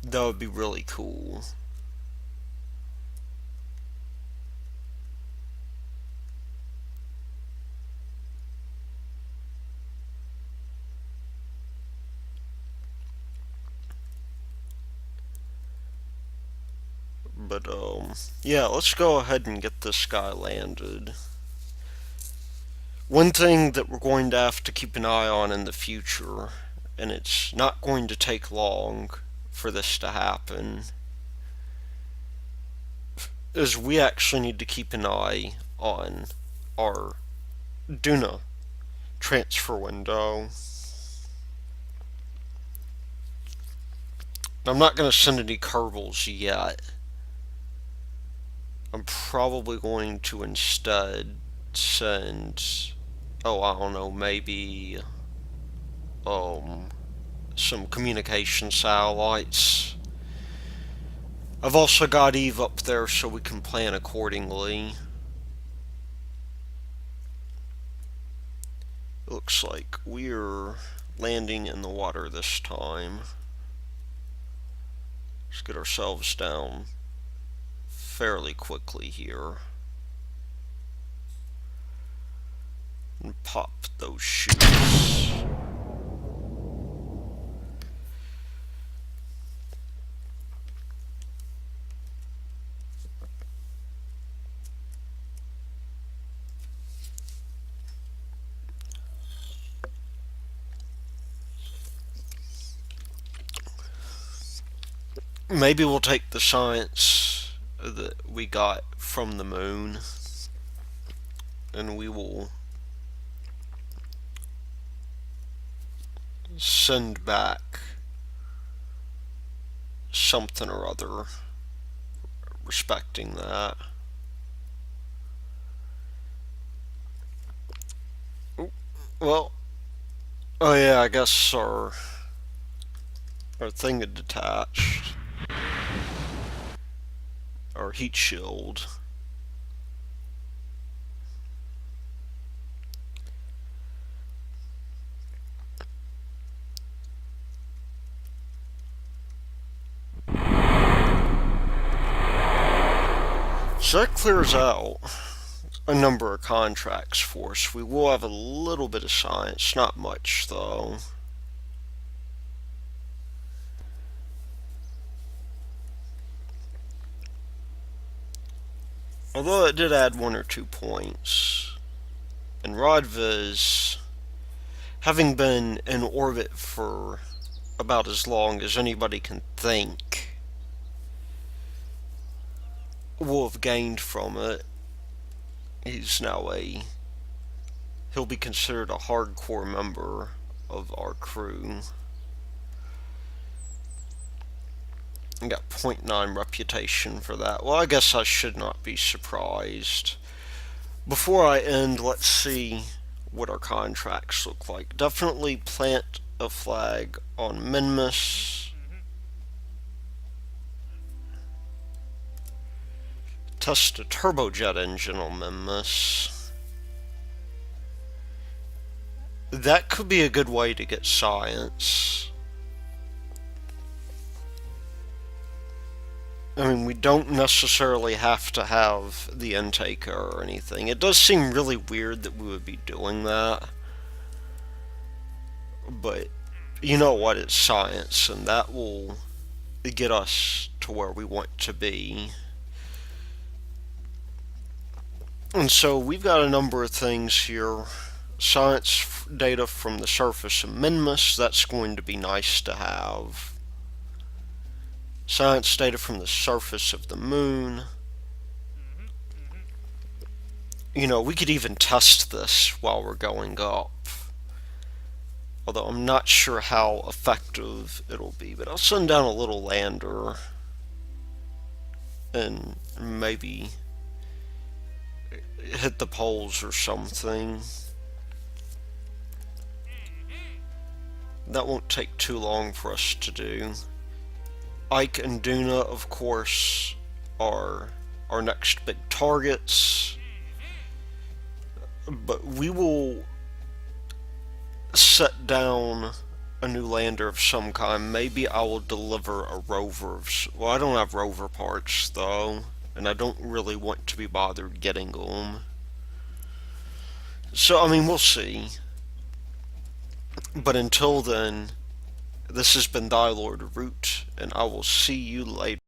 That would be really cool. But, yeah, let's go ahead and get this guy landed. One thing that we're going to have to keep an eye on in the future, and it's not going to take long for this to happen, is we actually need to keep an eye on our Duna transfer window. I'm not going to send any Kerbals yet. I'm probably going to instead send, I don't know, maybe some communication satellites. I've also got Eve up there so we can plan accordingly. It looks like we're landing in the water this time. Let's get ourselves down fairly quickly here. And pop those chutes. Maybe we'll take the science that we got from the moon and we will send back something or other respecting that. Well, oh yeah, I guess our thing had detached. Our heat shield. So that clears out a number of contracts for us. We will have a little bit of science, not much though. Although it did add 1 or 2 points. And Rodvis, having been in orbit for about as long as anybody can think, will have gained from it. He's now he'll be considered a hardcore member of our crew. And got 0.9 reputation for that. Well, I guess I should not be surprised. Before I end, let's see what our contracts look like. Definitely plant a flag on Minmus. Test a turbojet engine on Minmus. That could be a good way to get science. I mean, we don't necessarily have to have the intake or anything. It does seem really weird that we would be doing that. But you know what? It's science, and that will get us to where we want to be. And so we've got a number of things here. Science data from the surface of Minmus, that's going to be nice to have. Science data from the surface of the moon. You know, we could even test this while we're going up. Although I'm not sure how effective it'll be. But I'll send down a little lander. And maybe hit the poles or something. That won't take too long for us to do. Ike and Duna, of course, are our next big targets. But we will set down a new lander of some kind. Maybe I will deliver a rover. Well, I don't have rover parts, though. And I don't really want to be bothered getting them. So, I mean, we'll see. But until then, this has been Thy Lord Root, and I will see you later.